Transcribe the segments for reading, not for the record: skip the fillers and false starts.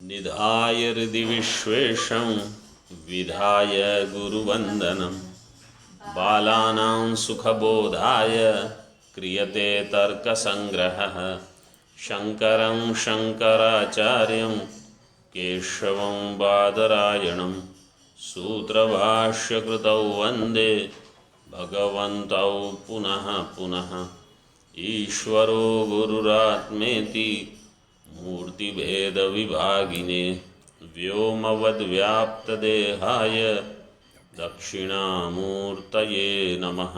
निधाय हृदि विश्वेशं विधाय गुरुवन्दनं बालानां सुखबोधाय क्रियते तर्कसङ्ग्रहः शङ्करं शङ्कराचार्यं केशवं बादरायणं सूत्रभाष्यकृतौ वन्दे भगवन्तौ पुनः पुनः ईश्वरो गुरुरात्मेति मूर्तिभेदविभागिने व्योमवद्व्याप्तदेहाय दक्षिणामूर्तये नमः।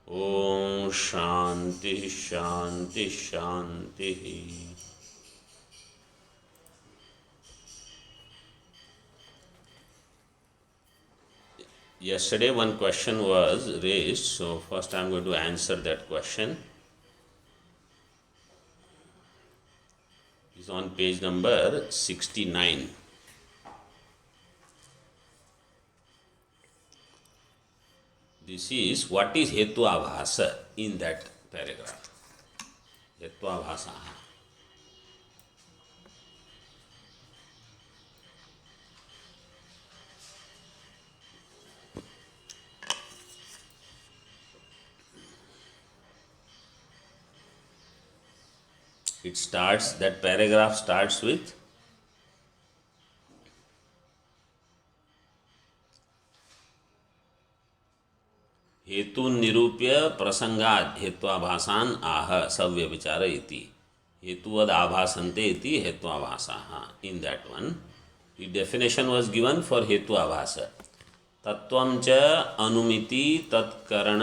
ॐ शांति शांति शांति। Yesterday one question was raised, so first I am going to answer that question. It's on page number 69. This is what is Hetuabhasa in that paragraph. Hetuabhasa. It starts, that paragraph starts with हेतु निरूप्य प्रसंगाद हेत्वाभासान आह सव्यभिचार इति हेतुवद आभासन्ते इति हेत्वाभासाः. In that one, the definition was given for हेतुआभास. तत्वं च अनुमिति तत्करण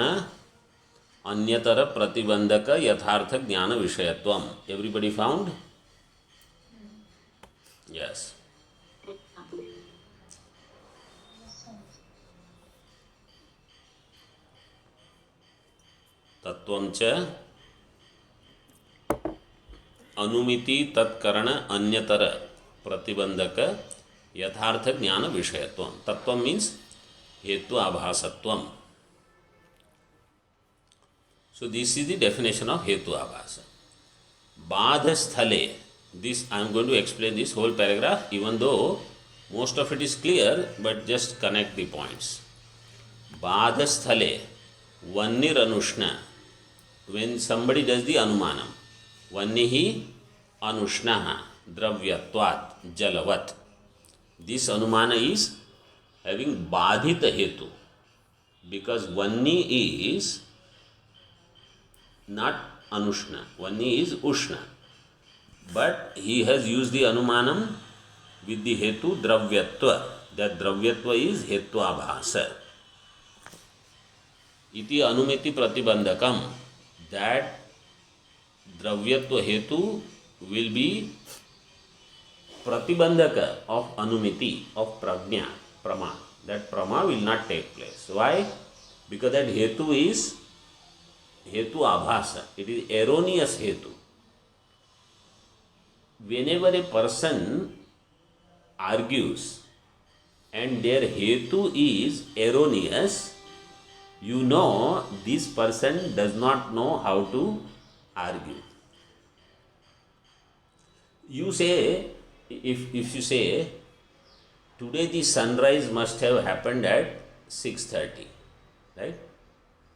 अन्यतर प्रतिबंधक यथार्थ ज्ञान विषयत्वम. Everybody found? Yes. तत्वं च अनुमिति तत्करण अन्यतर प्रतिबंधक यथार्थ ज्ञान विषयत्वम. तत्वम मीन्स हेतु आभासत्वम. So this is the definition of hetu abhasa. Badha sthale. This I am going to explain this whole paragraph, even though most of it is clear, but just connect the points. Badha sthale vannir anushna. When somebody does the anumanam, vannihi anushnaha dravyatvat jalavat. This anumana is having badhita hetu, because vanni is not anushna, vanni is ushna, but he has used the anumanam with the hetu dravyatva. That dravyatva is hetuabhasa. Iti anumiti pratibandhakam. That dravyatva hetu will be pratibandhaka of anumiti, of prajna, prama. That prama will not take place. Why? Because that hetu is hetu abhasa. It is erroneous hetu. Whenever a person argues and their hetu is erroneous, you know this person does not know how to argue. You say, if you say, today the sunrise must have happened at 6:30, right?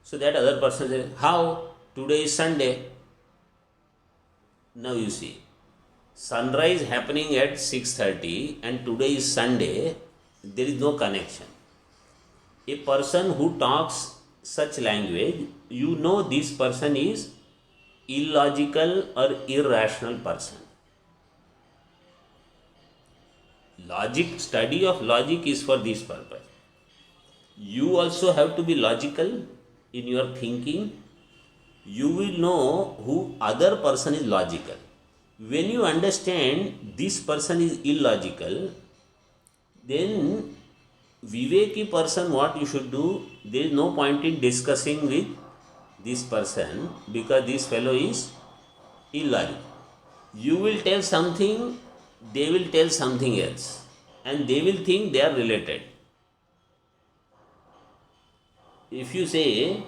So that other person says, how? Today is Sunday. Now you see, sunrise happening at 6:30 and today is Sunday, there is no connection. A person who talks such language, you know this person is illogical or irrational person. Logic, study of logic is for this purpose. You also have to be logical in your thinking. You will know who other person is logical. When you understand this person is illogical, then Viveki person, what you should do, there is no point in discussing with this person because this fellow is illogical. You will tell something, they will tell something else, and they will think they are related. If you say,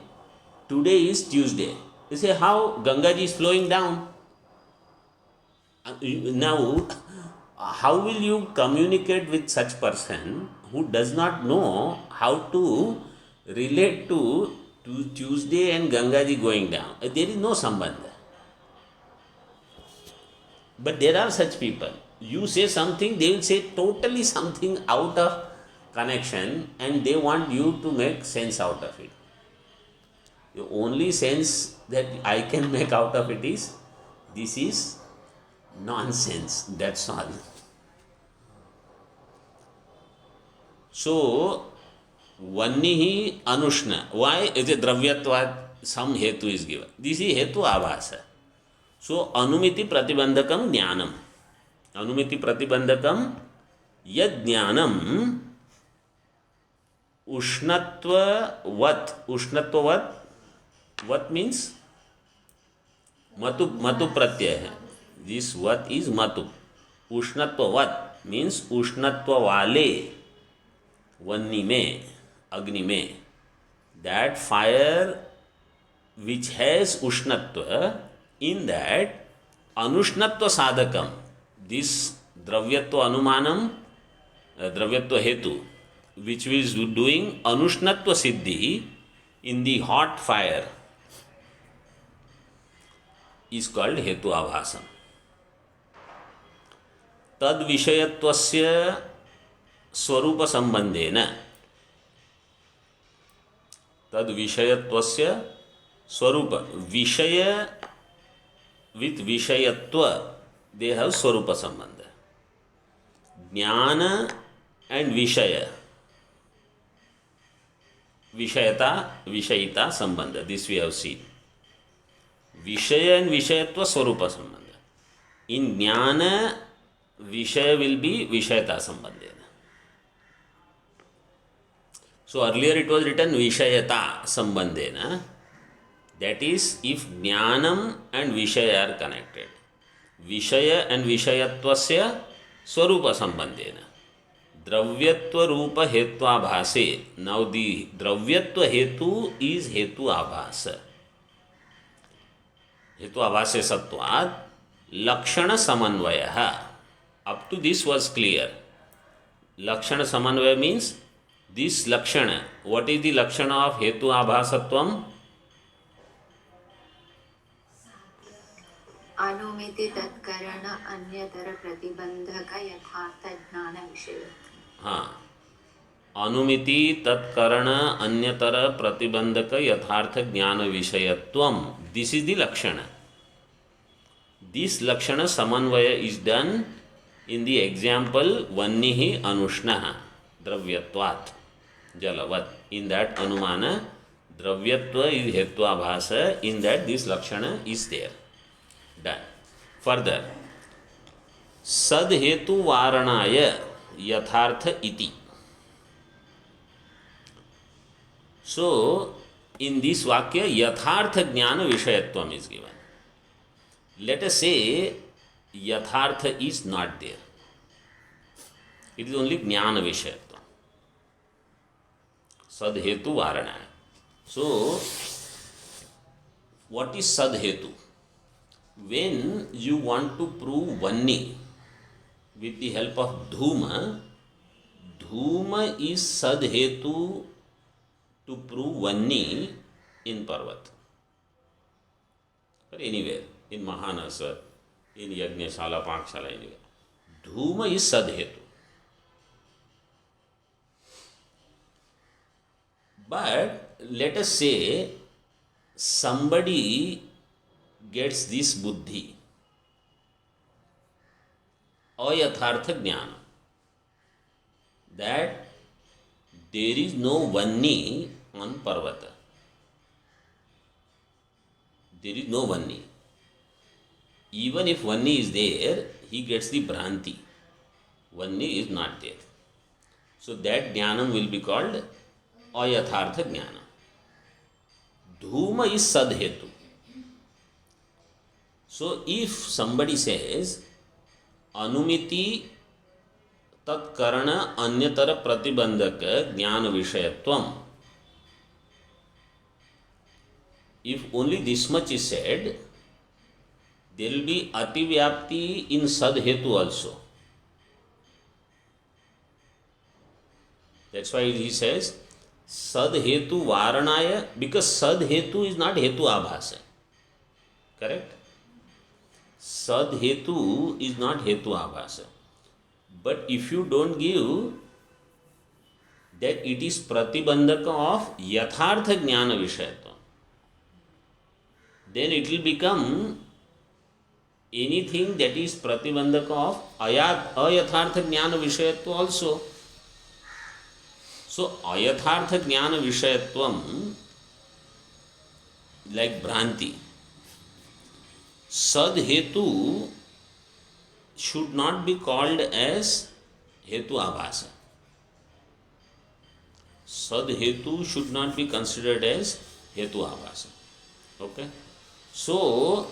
today is Tuesday, you say, how? Ganga ji is flowing down. Now, how will you communicate with such person who does not know how to relate to Tuesday and Gangaji going down? There is no sambandha. But there are such people. You say something, they will say totally something out of connection, and they want you to make sense out of it. The only sense that I can make out of it is this is nonsense. That's all. So, Vannihi Anushna. Why is it Dravyatvat? Some hetu is given. This is hetu abhasa. So, Anumiti Pratibandhakam Jnanam. Anumiti Pratibandhakam Yad Jnanam Ushnatva Vat. Ushnatva Vat. What means? Matu pratyaya hai. This what is matu. Ushnatva vat means ushnatva wale. Vanni mein, agni mein. That fire which has ushnatva, in that anushnatva sadhakam. This dravyatva anumanam, dravyatva hetu, which is doing anushnatva siddhi in the hot fire, is called hetu abhasam. Tad vishayattvasya swarupa sambandhena. Tad vishayattvasya swarupa. Vishaya with vishayatva, they have swarupa sambandha. Jnana and vishaya. Vishayata, vishayita sambandha. This we have seen. Vishaya and Vishayatva Swarupa Sambandha. In Jnana, Vishaya will be Vishayata Sambandhena. So earlier it was written Vishayata Sambandhena. That is, if Jnanam and Vishaya are connected. Vishaya and Vishayatvasya Swarupa Sambandhena. Dravyatva Rupa Hetva Bhase. Now the Dravyatva Hetu is Hetu Abhasa. हेतु आभास्य सत्वाद लक्षण समन्वय. Up to this was clear. Lakshana samanvaya means this lakshana. What is the lakshana of hetu abhasatvam? अनुमिति तत्करण अन्यतर प्रतिबंधक यथार्थ ज्ञान विषय. हाँ, अनुमिति तत्करण अन्यतर प्रतिबंधक यथार्थ ज्ञान विषयत्वम. This is the lakshana. This lakshana samanvaya is done in the example vannihi anushnaha dravyatvat jalavat. In that anumana dravyatva is hetva bhasa. In that this lakshana is there. Done. Further, sad hetu varanaya yathartha iti. So, in this vakya, yathartha jnana vishayatvam is given. Let us say yathartha is not there. It is only jnana vishayatvam. Sadhetu varanaya. So, what is sadhetu? When you want to prove vanni with the help of dhuma, dhuma is sadhetu to prove vanni in Parvat or anywhere, in Mahanasa, in Yajnashala, Pakshala, anywhere. Dhuma is sadhetu. But let us say somebody gets this buddhi, ayathartha jnana, that there is no vanni on Parvata. There is no vanni. Even if vanni is there, he gets the bhranti. Vanni is not there. So that jnanam will be called ayathartha jnana. Dhuma is sadhetu. So if somebody says anumiti tat karana anyatara pratibandhaka jnana vishayatvam, if only this much is said, there will be ativyapti in sadhetu also. That's why he says sad hetu varanaya, because sad hetu is not hetu abhasa. Correct? Sad hetu is not hetu abhasa. But if you don't give that it is pratibandhaka of yathartha jnana vishayatva, then it will become anything that is pratibandhaka of ayathartha jnana vishayatva also. So ayathartha jnana vishayatvam, like bhranti, sad hetu should not be called as hetu abhasa. Sad hetu should not be considered as hetu abhasa. Okay? So,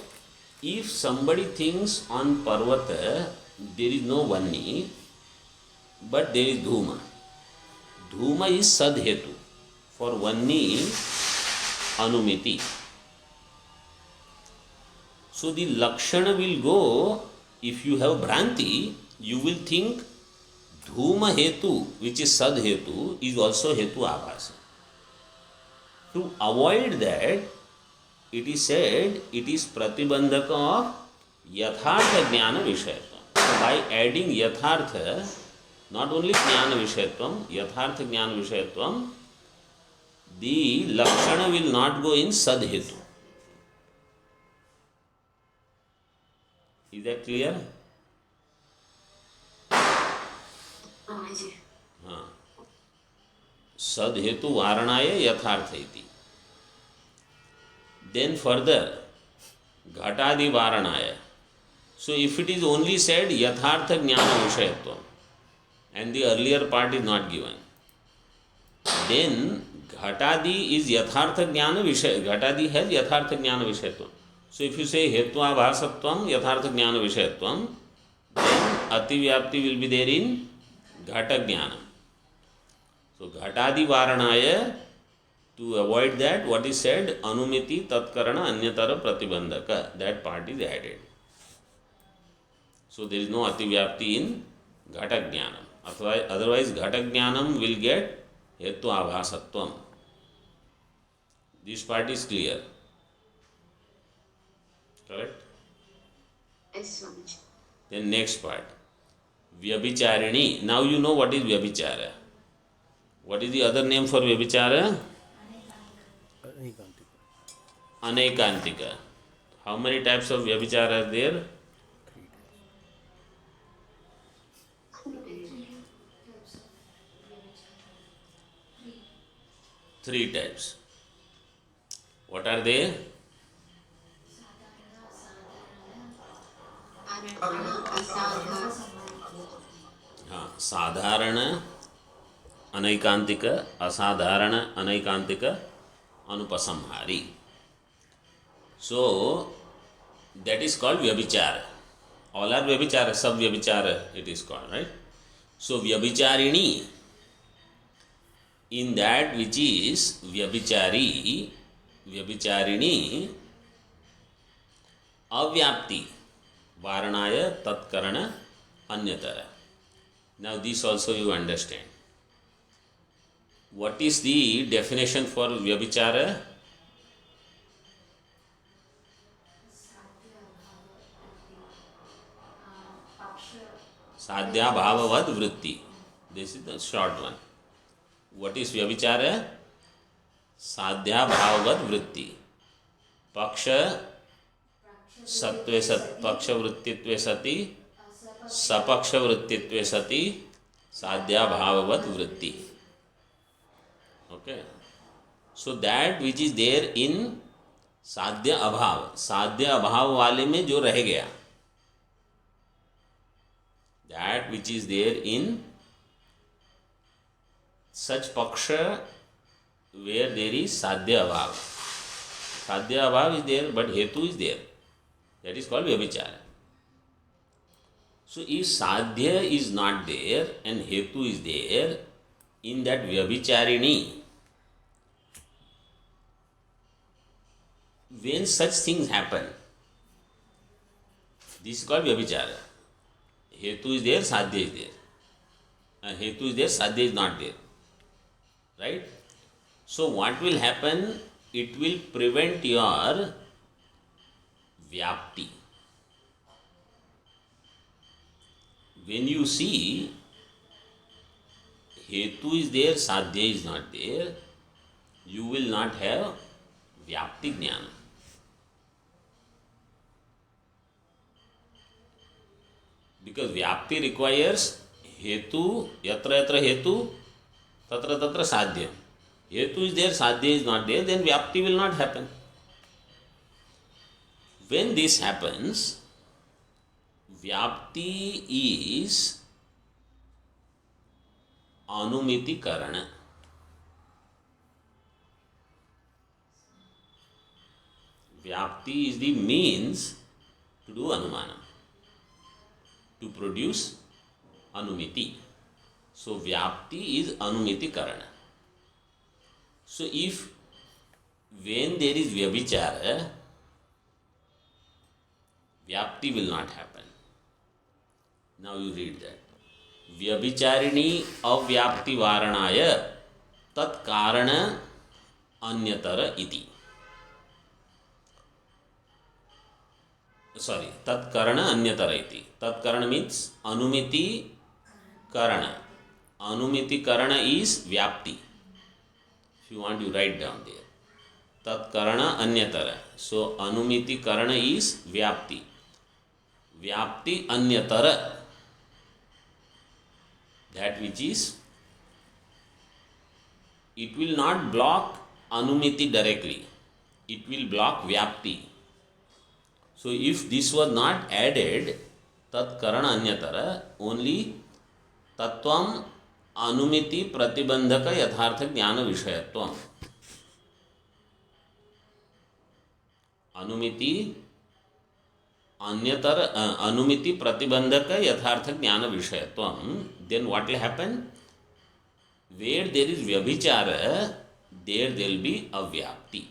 if somebody thinks on Parvata there is no Vanni, but there is Dhuma. Dhuma is sad hetu. For Vanni, Anumiti. So the Lakshana will go, if you have Bhranti, you will think Dhuma hetu, which is sad hetu, is also hetu abhasa. To avoid that, it is said it is pratibandhaka of yathartha jnana vishayatvam. So by adding yathartha, not only jnana vishayatvam, yathartha jnana vishayatvam, the lakshana will not go in sad hetu. Is that clear? Swamiji. हाँ. सद हेतु वारणाय यथार्थ इति. Then further, घटादि वारणाय. So if it is only said yathartha jnana vishayatvam and the earlier part is not given, then घटादि is yathartha jnana vishay. घटादि has yathartha jnana vishayatvam. So if you say hetu abhasatvam yathartha jnana vishayatvam, then ativyapti will be there in घट ज्ञान. So घटादि वारणाय, to avoid that, what is said, anumiti tatkarana anyatara pratibandhaka, that part is added. So there is no ativyapti in घट jnanam. Otherwise घट jnanam will get hetu abhasatvam. This part is clear. Correct? Yes, Swamiji. Then next part. Vyabhicharini. Now you know what is Vyabhichara. What is the other name for Vyabhichara? Anekantika. How many types of Vyabhichara are there? 3 types. What are they? हाँ, साधारण अनैकांतिक, असाधारण अनैकांतिक, अनुपसंहारी. So that is called vyabhichara. All are vyabhichara, sab vyabhichara it is called, right? So vyabhicharini, in that which is vyabhichari, vyabhicharini, avyapti, varanaya tatkarana anyatara. Now this also you understand. What is the definition for vyabhichara? Sadhya bhavavad vritti. This is the short one. What is vyabhichara? Sadhya bhavavad vritti. Paksha satve sat, paksha vrittitve sati, sapaksha vrittitve sati, sadhya bhavavad vritti. Okay. So that which is there in साध्य अभाव, साध्य अभाव वाले में जो रह गया, that which is there in such paksha where there is sadhya abhav. Sadhya abhav is there, but hetu is there. That is called vyabhichara. So if sadhya is not there and hetu is there, in that vyabhicharini, when such things happen, this is called vyabhichara. Hetu is there, sadhya is there. Hetu is there, sadhya is not there. right? So what will happen? It will prevent your vyapti. When you see hetu is there, sadhya is not there, you will not have vyapti jnana. Because vyapti requires hetu, yatra yatra hetu, tatra tatra sadhya. Hetu is there, sadhya is not there, then vyapti will not happen. When this happens, vyapti is anumiti karana. Vyapti is the means to do anumana, to produce anumiti. So vyapti is anumiti karana. So if when there is vyabhichara, vyapti will not happen. Now you read that. Vyabhicharini avyapti varanaya tat karana anyatara iti. Sorry, tat karana anyatara iti. Tat karana means anumiti karana. Anumiti karana is vyapti. If you want, you write down there. Tat karana anyatara. So anumiti karana is vyapti. Vyapti anyatara. That which is, it will not block anumiti directly. It will block vyapti. So if this was not added, tat karana anyatara, only tattvam anumiti pratibandhaka yathartha jnana vishayatvam. Anumiti अन्यतर अनुमिति प्रतिबंधक यथार्थ ज्ञान विषयत्वम. Then what will happen? Where there is vyabhichara, there will be avyapti.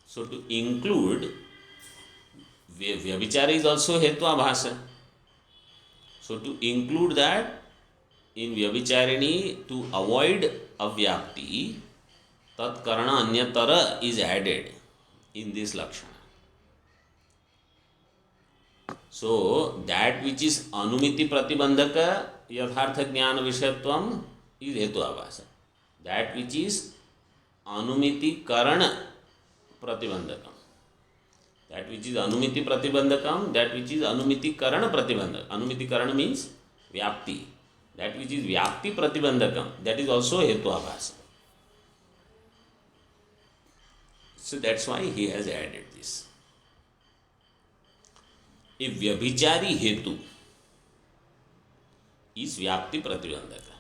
So to include, vyabhichara is also hetuabhasa. So to include that in vyabhicharini, to avoid avyapti, tat karana anyatara is added in this lakshana. So that which is anumiti pratibandhaka yathartha jnana vishayatvam is hetu abhasa. That which is anumiti karana pratibandhakam. That which is anumiti pratibandhakam, that which is anumiti karana pratibandhakam. Anumiti karana means vyapti. That which is vyapti pratibandhakam, that is also hetu abhasa. So that's why he has added this. A vyabhichari hetu is vyapti pratibandhaka.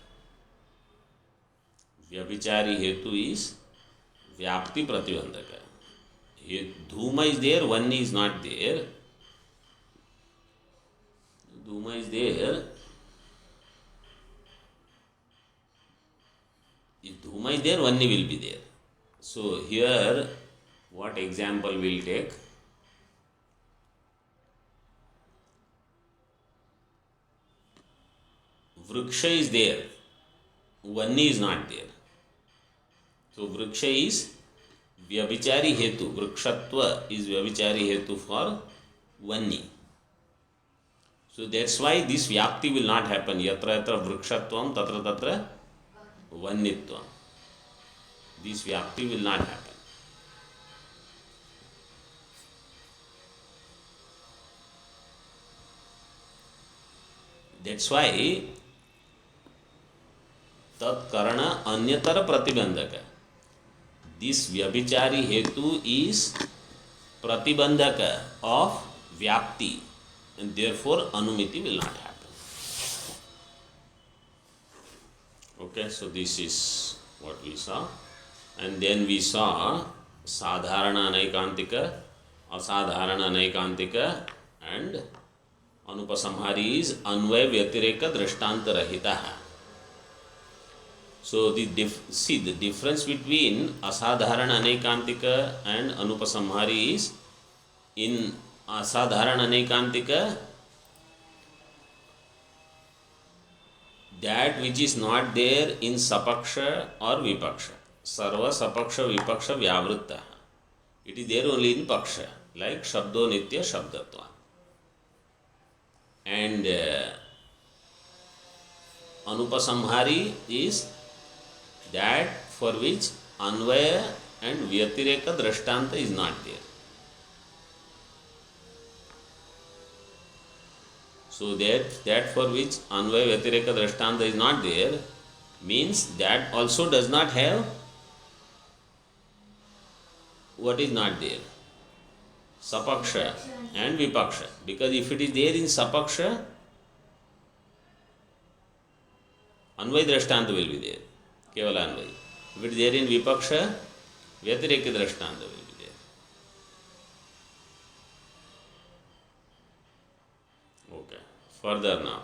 Vyabhichari hetu is vyapti pratibandhaka. Dhuma is there, one is not there. Dhuma is there. If dhuma is there, one will be there. So here, what example we'll take? Vriksha is there, Vanni is not there. So Vriksha is Vyabhichari hetu. Vrikshatva is Vyabhichari hetu for Vanni. So that's why this Vyapti will not happen. Yatra yatra Vrikshatvam tatra tatra Vannitvam. This Vyapti will not happen. That's why tat karana anyatara pratibandhaka. This vyabhichari hetu is pratibandhaka of vyapti, and therefore anumiti will not happen. Okay, so this is what we saw. And then we saw sadharana anaikantika, asadharana anaikantika, and anupasamhari is anvaya vyatireka drishtanta rahitaha. So the difference between asadharana anaikantika and anupasamhari is, in asadharana anaikantika that which is not there in sapaksha or vipaksha. Sarva sapaksha vipaksha vyavritta. It is there only in paksha, like shabdo nitya shabdatva. And anupasamhari is that for which anvaya and vyatireka drashtanta is not there. So that for which anvaya vyatireka drashtanta is not there means that also does not have what is not there, sapaksha and vipaksha. Because if it is there in sapaksha, anvaya drashtanta will be there, kevala anvaya. If it is there in vipaksha, vyatireka drashtanta will be there. Okay, further now.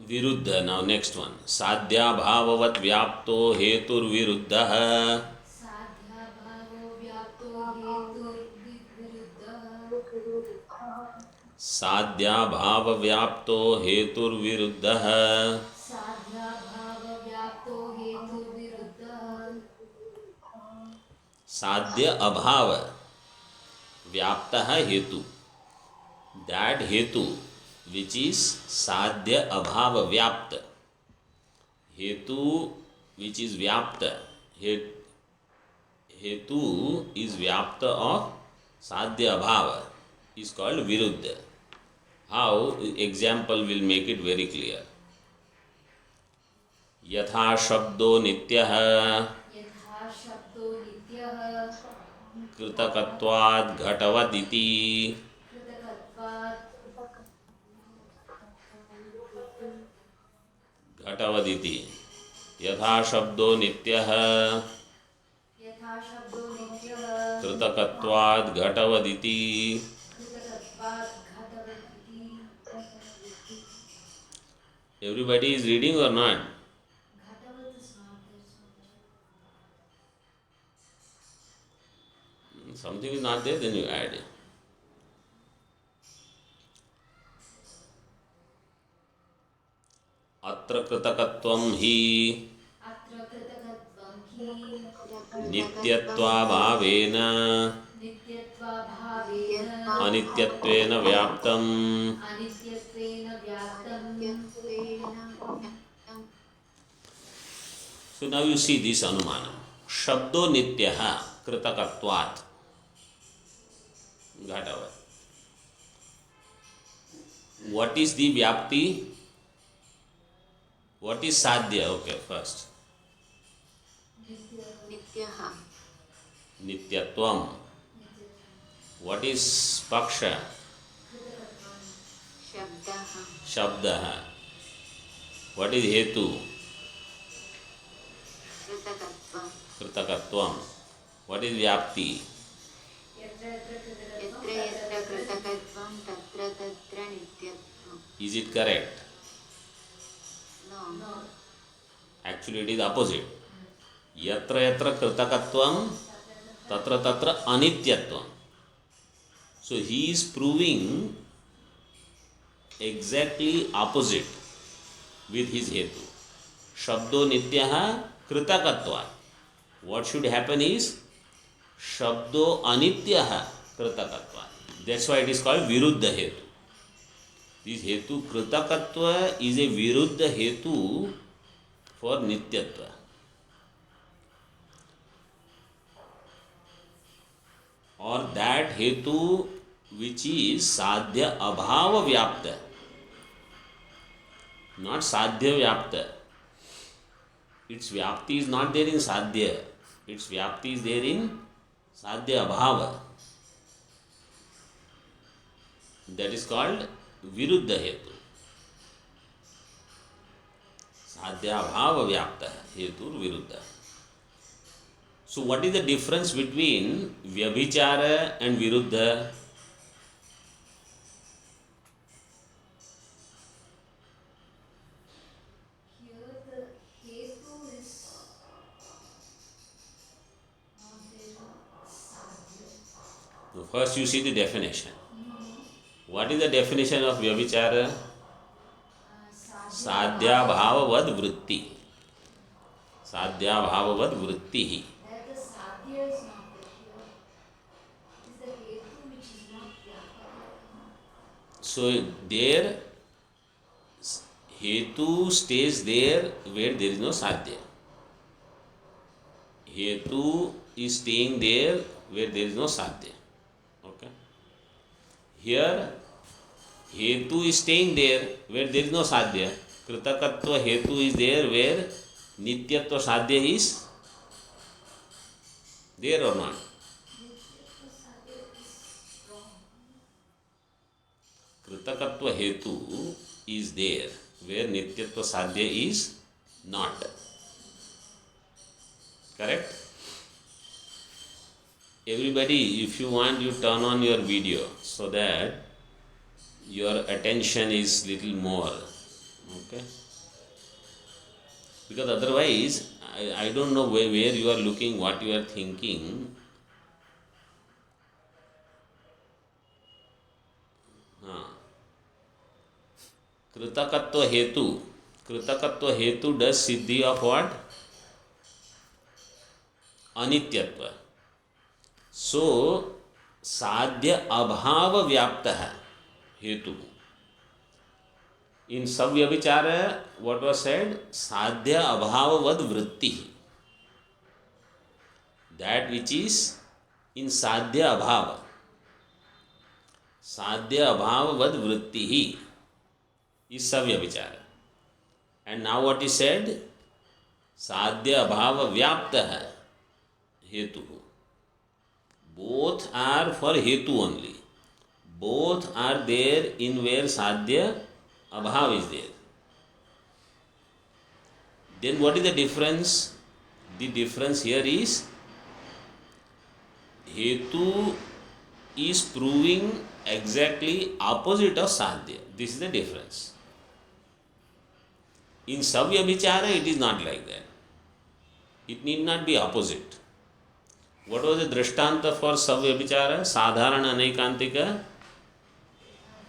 विरुद्ध. Now next one. साध्याभाववत् व्याप्तो हेतुर्विरुद्धः. साध्याभावव्याप्तो हेतुर्विरुद्धः. साध्य अभाव व्याप्तः हेतु. That हेतु which is sadhya abhava vyapta. Hetu which is vyapta. Hetu is vyapta of sadhya abhava is called viruddha. How? Example will make it very clear. यथा शब्दो नित्यः कृतकत्वात् घटवदिति. घटवदिति. यथा शब्दो नित्यः कृतकत्वात् घटवदिति. Everybody is reading or not? Something is not there, then you add. अत्र कृतकत्वं हि नित्यत्वाभावेन अनित्यत्वेन व्याप्तम्. So now you see this anumanam. Shabdo nityah kritakatvat घटावत्. What is the vyapti? What is sadhya? Okay, first. Nityaha. Nityatvam. What is paksha? Shabdaha. Shabdaha. What is hetu? Kritakatvam. Kritakatvam. What is vyapti? Yatra yatra kritakatvam tatra tatra nityatvam. Is it correct? No. Actually it is opposite. Yatra yatra kritakatvam tatra tatra anityatvam. So he is proving exactly opposite with his hetu. Shabdo nityaha kritakatvat. What should happen is Shabdo anityaha kritakatva. That's why it is called viruddha hetu. This hetu kritakatva is a viruddha hetu for nityatva. Or that hetu which is sadhya abhava vyapta, not sadhya vyapta. Its vyapti is not there in sadhya. Its vyapti is there in sadhya abhava. That is called viruddha hetu. Sadhya abhava vyapta hetu viruddha. So what is the difference between vyabhichara and viruddha? Here the hetu is not there in sadhya. First you see the definition. What is the definition of Vyavichara? Sadhyabhavavad vritti. Sadhyabhavavad vritti. That the sadhya is not there here. It is the hetu which is not vyapaka. So there hetu stays there where there is no sadhya. Hetu is staying there where there is no sadhya. Okay. Here hetu is staying there where there is no sadhya. Kritakatva hetu is there where nityatva sadhya is there or not? Kritakatva hetu is there where nityatva sadhya is not. Correct? Everybody, if you want, you turn on your video so that your attention is little more. Okay? Because otherwise, I don't know where you are looking, what you are thinking. Kritakatva hetu. Kritakatva hetu does siddhi of what? Anityatva. So, sadhya abhava vyaptaha hetu. In Savyavichara, what was said? Sadhya abhavavad vritti. That which is in sadhya abhava. Sadhya abhavavad vritti is Savyavichara. And now what is said? Sadhya abhava vyaptaha hetu. Both are for hetu only. Both are there in where sadhya abhav is there. Then what is the difference? The difference here is hetu is proving exactly opposite of sadhya. This is the difference. In Savyabhichara it is not like that. It need not be opposite. What was the drishtanta for Savyabhichara? Sadharana anaikantika?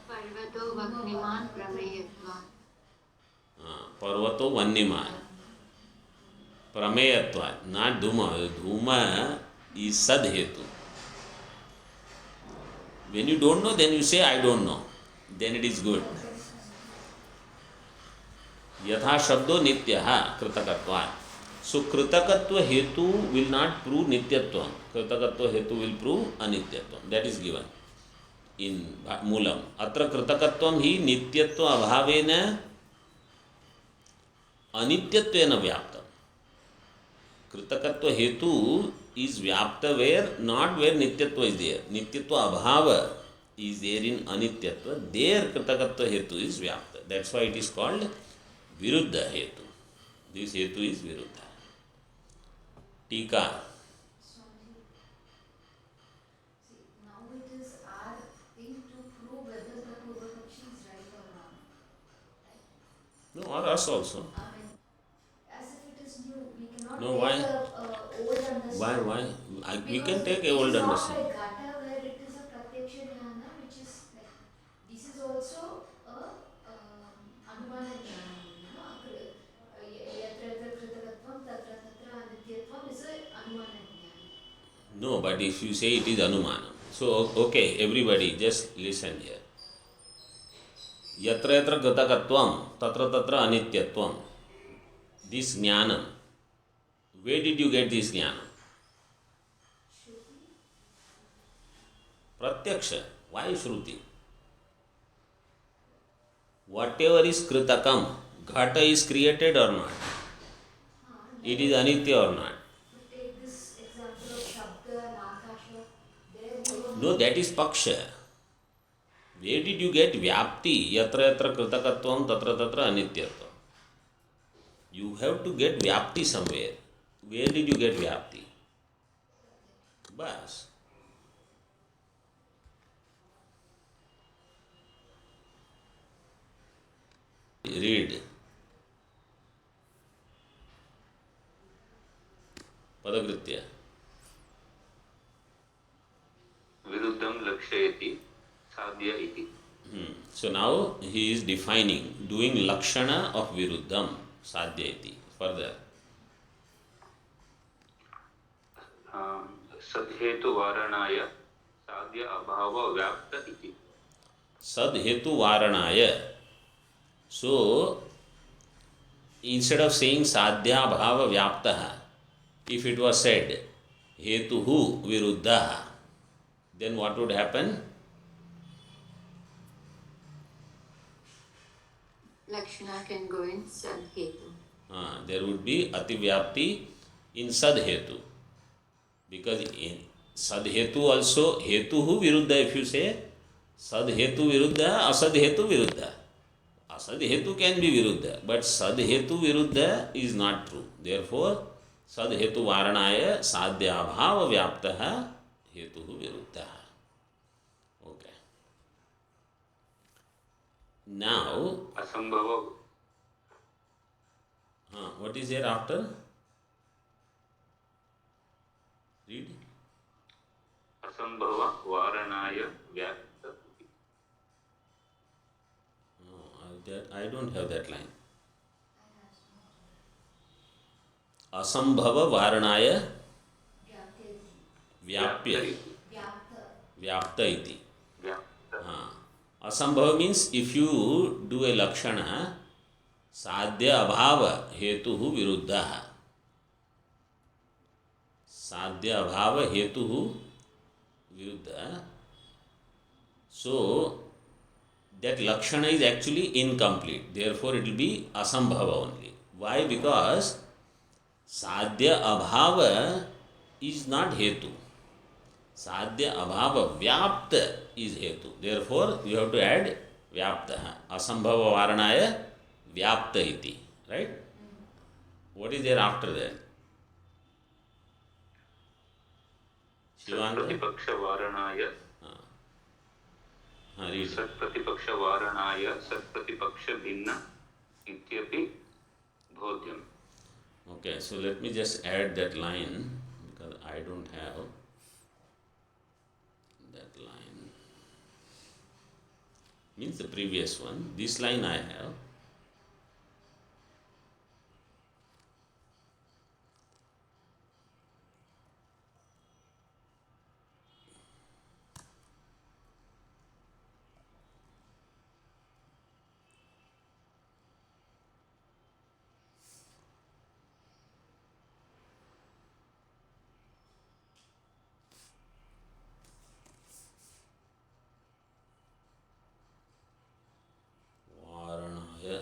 Parvato Vagniman Prameyatva. Parvato Vanniman. Prameyatva. Not Dhuma. Dhuma is Sadhetu. When you don't know, then you say, I don't know. Then it is good. Yatha Shabdo Nityaha Kritakatva. So Kritakatva Hetu will not prove Nityatvam. Kritakatva Hetu will prove Anityatvam. That is given in Moolam. Atra Kritakatvam hi Nityatva abhavena Anityatvena vyaptam. Kritakatva Hetu is vyapta where, not where Nityatva is there. Nityatva abhava is there in Anityatva. There Kritakatva Hetu is vyapta. That's why it is called Viruddha Hetu. This Hetu is Viruddha. Tika. Now it is our thing to prove whether the Purvapakshi is right or wrong. No, or us also. I mean, as if it is new, we cannot No, take why? a old understanding. Why? We Because can take a old it is not understanding. like Gata where it is a Pratyaksha Jnana, which is like, this is also a Anumana Jnana. Yatra yatra Kritakatvam, tatra tatra Anityatvam is a Anumana Jnana. No, but if you say it is Anumana. So, okay, everybody, just listen here. Yatra yatra Kritakatvam, tatra tatra Anityatvam. This Jnanam. Where did you get this Jnanam? Pratyaksha. Why Shruti? Whatever is Kritakam, Ghata is created or not? It is Anitya or not? Take this example of Shabda and Akasha. There we don't No, that is Paksha. Where did you get Vyapti? Yatra yatra Kritakatvam, tatra tatra Anityatvam. You have to get Vyapti somewhere. Where did you get Vyapti? Bas. Read. Padakritya. विरुद्ध लक्षयति साध्य इति. So now he is defining, doing lakshana of viruddham, sadhya iti. Further. सद्हेतु वारणाय साध्य अभाव व्याप्त इति. Sadhetu varanaya. So instead of saying sadhya bhava vyaptaha, if it was said hetuhu viruddha, then what would happen? Lakshana can go in Sadhetu. There would be ativyapti in sadhetu. Because in sadhetu also, hetuhu viruddha, if you say sadhetu viruddha, asadhetu viruddha. Asadhetu can be viruddha, but sadhetu viruddha is not true. Therefore, sadhetu varanaya sadhyabhava vyaptaha hetuhu viruddha. Okay. Now, असंभव what is there after? Read. असंभव वारणाय व्याप्त इति. I don't have that line. Asambhava varanaya vyapya vyapta iti. व्याप्त. Asambhava means if you do a lakshana, sadhya abhava hetuhu viruddha. Sadhya abhava hetuhu viruddha. So that lakshana is actually incomplete. Therefore, it will be asambhava only. Why? Because sadhya abhava is not hetu. Sadhya abhava vyapta is hetu. Therefore, you have to add vyaptaha. Asambhava varanaya vyapta iti. Right? What is there after that? Shivanga? सत्प्रतिपक्ष वारणाय Read. सत्प्रतिपक्ष वारणाय सत्प्रतिपक्ष भिन्न इत्यपि बोध्यम्. Okay, so let me just add that line because I don't have that line. Means the previous one. This line I have. Varanaya.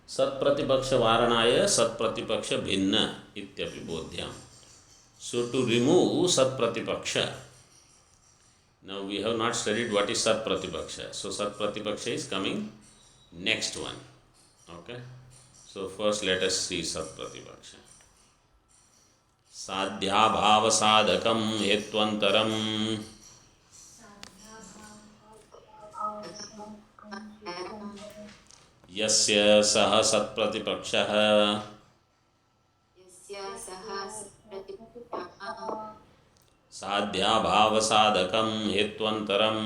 Satpratipaksh varanaya satpratipaksh bhinna ityapi bodhyam. So to remove satpratipaksha, now we have not studied what is satpratipaksha. So satpratipaksha is coming next one. Okay. So first let us see satpratipaksha. Sadhyabhava sadhakam hetvantaram यस्य सह सत्प्रतिपक्षः Yasya saha Pratipakshah साध्याभावसाधकं हेत्वन्तरं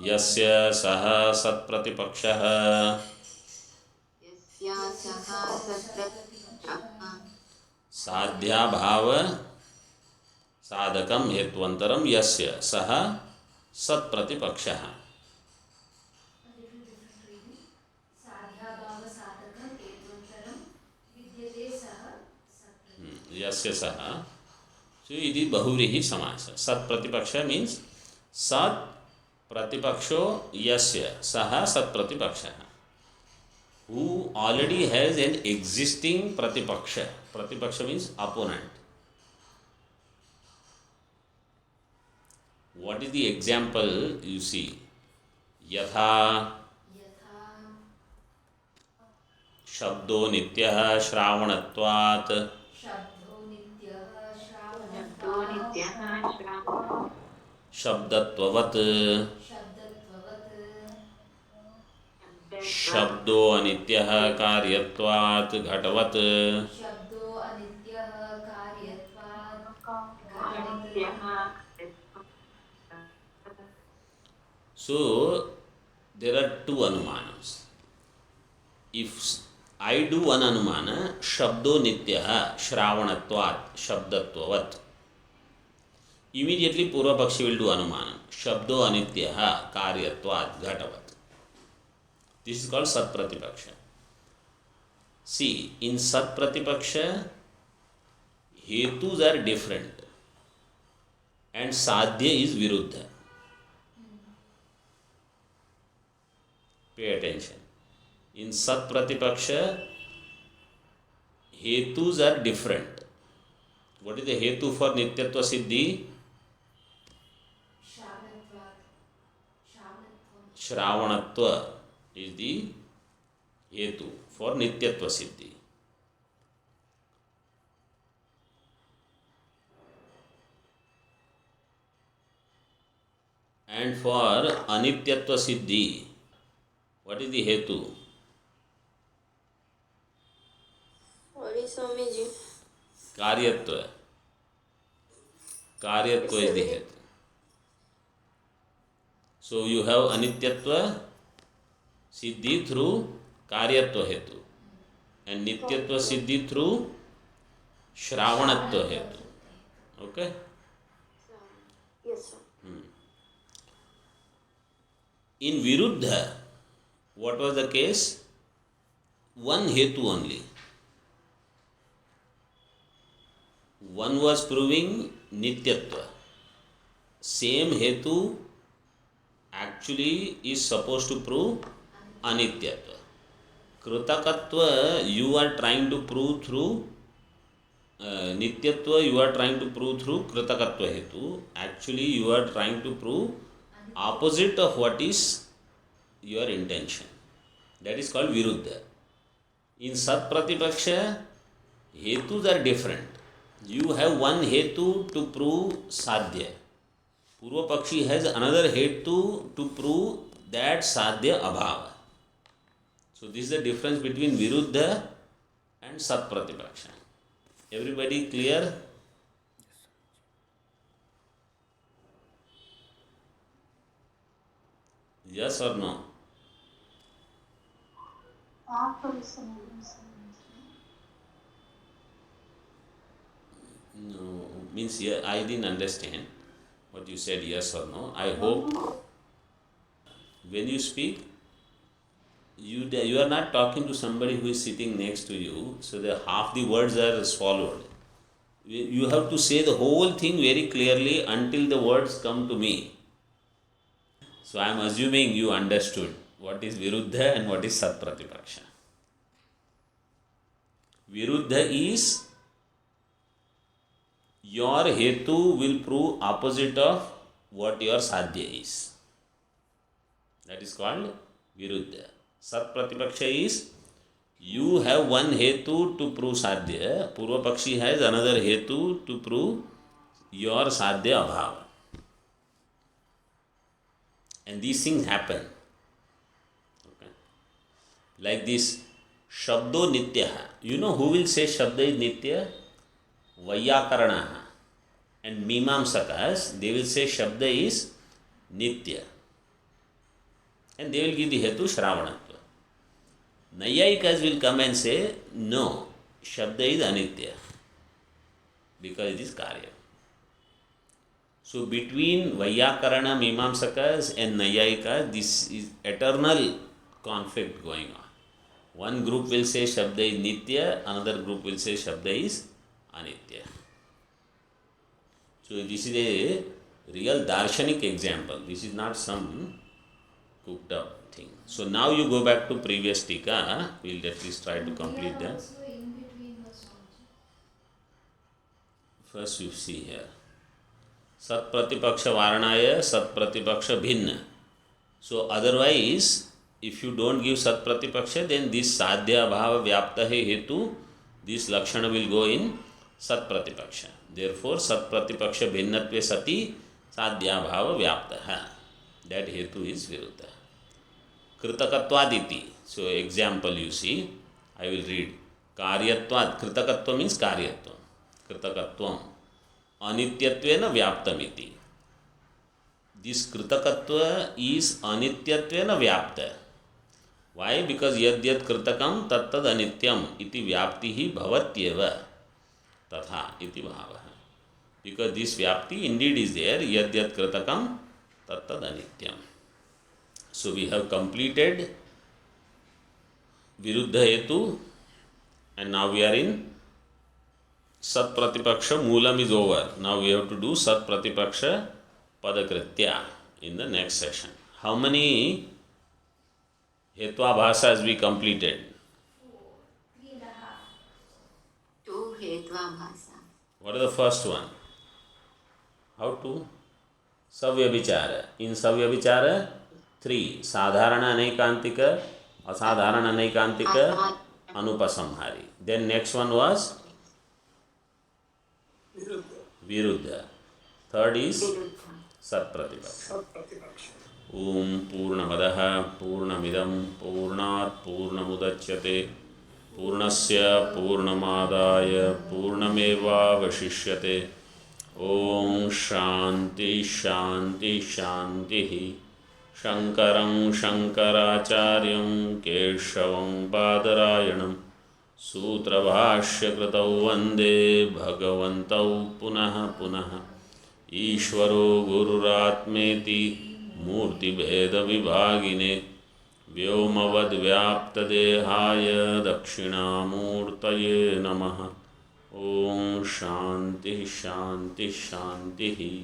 यस्य सह सत्प्रतिपक्षः Yasya saha Pratipakshah साध्याभाव साधकं हेत्वन्तरं यस्य सह सत्प्रतिपक्षः. यस्य सह. So it is बहुव्रीहि समास. सत्प्रतिपक्ष means सत् प्रतिपक्षो यस्य सह सत्प्रतिपक्षः. who already has an existing Pratipaksha. Pratipaksha means opponent. What is the example you see? Yatha यथा शब्दो नित्यः श्रावणत्वात् शब्दो नित्यः शब्दो श्रावणत्वात् नित्यः श्रावणः शब्दत्ववत् शब्दत्ववत् शब्दो अनित्यः कार्यत्वात् घटवत्. शब्दो अनित्यः कार्यत्वात् नित्यः So there are two anumanas. If I do one anumana, shabdo nityaha shravanatvat shabdatvavat, immediately Purva Pakshi will do anumana. Shabdo anityaha karyatvat ghatavat. This is called Sat Pratipaksha. See, in Sat Pratipaksha, hetus are different and sadhya is viruddha. Pay attention. In Sat Pratipaksha, hetus are different. What is the hetu for Nityatva Siddhi? श्रावणत्वात् श्रावणत्वं Shravanatva is the hetu for Nityatva Siddhi. And for Anityatva Siddhi, what is the hetu? Sorry, Swamiji. Karyatva. Karyatva is the hetu. So you have Anityatva Siddhi through Karyatva hetu and Nityatva Siddhi through Shravanatva hetu. Okay? Yes, sir. In Viruddha, what was the case? One hetu only. One was proving Nityatva. Same hetu actually is supposed to prove Anityatva. Kritakatva you are trying to prove through Nityatva you are trying to prove through Kritakatva hetu. Actually you are trying to prove opposite of what is your intention. That is called Viruddha. In Sat Pratipaksha, hetus are different. You have one hetu to prove sadhya. Purva Pakshi has another hetu to prove that sadhya abhava. So this is the difference between Viruddha and Sat Pratipaksha. Everybody clear? Yes or no? No, means yeah, I didn't understand what you said, yes or no. I hope when you speak, you are not talking to somebody who is sitting next to you, so the half the words are swallowed. You have to say the whole thing very clearly until the words come to me. So I am assuming you understood what is Viruddha and what is Sat Pratipaksha. Viruddha is your hetu will prove opposite of what your sadhya is. That is called Viruddha. Sat Pratipaksha is you have one hetu to prove sadhya, Purva Pakshi has another hetu to prove your sadhya abhava. And these things happen. Okay. Like this, Shabdo Nityaha. You know who will say Shabda is Nitya? Vaiyakaranaha. And Mimamsakas, they will say Shabda is Nitya. And they will give the hetu Shravanatva. Nayayikas will come and say, no, Shabda is Anitya. Because it is Karya. So between Vaiyakarana, Mimamsakas and Nayayikas, this is eternal conflict going on. One group will say Shabda is Nitya, another group will say Shabda is Anitya. So this is a real darshanik example. This is not some cooked up thing. So now you go back to previous tika. We'll at least try to complete They are that. also in between the songs. First you see here. Sat Pratipaksha Varanaya, Sat Pratipaksha Bhinna. So otherwise, if you don't give Sat Pratipaksha, then this Sadhya Bhava Vyapta Hetu, this Lakshana will go in Sat Pratipaksha. Therefore, Sat Pratipaksha Bhinnatve Sati Sadhya Bhava Vyapta. That Hetu is Viruddha. Kritakatvaditi. So example you see, I will read. Karyatvad. Kritakatva means karyatvam. Kritakatvam. Anityatvena vyaptamiti. This kritakatva is anityatvena vyapta. Why? Because yad yad kritakam tat tad anityam iti vyaptihi bhavatyeva tatha iti bhava. Because this vyapti indeed is there, yad yad kritakam tat tad anityam. So we have completed Viruddha Hetu, and now we are in Sat Pratipaksha. Moolam is over. Now we have to do Sat Pratipaksha Padakritya in the next session. How many Hetva we completed? 3.5. 2 Hetva Bhasa. What is the first one? How to? Savyabhichara. In Savyabhichara, 3. Sadharana Anaikantika, Asadharana Anaikantika, Anupasamhari. Then next one was Viruddha. Third is Sat Pratipaksha. Om Purnamadaha Purnamidam Purnat Purnamudachyate Purnasya Purnamadaya Purnameva Vashishyate. Om Shanti Shanti Shanti. Shankaram Shankaracharyam Keshavam Badarayanam Sutrabhashyakritau Vande Bhagavantau Punaha Punaha Ishvaro Gururatmeti Murti Bheda Vibhagine Vyomavad Vyapta Dehaya Dakshinamurtaye Namaha. Om Shanti Shanti Shanti.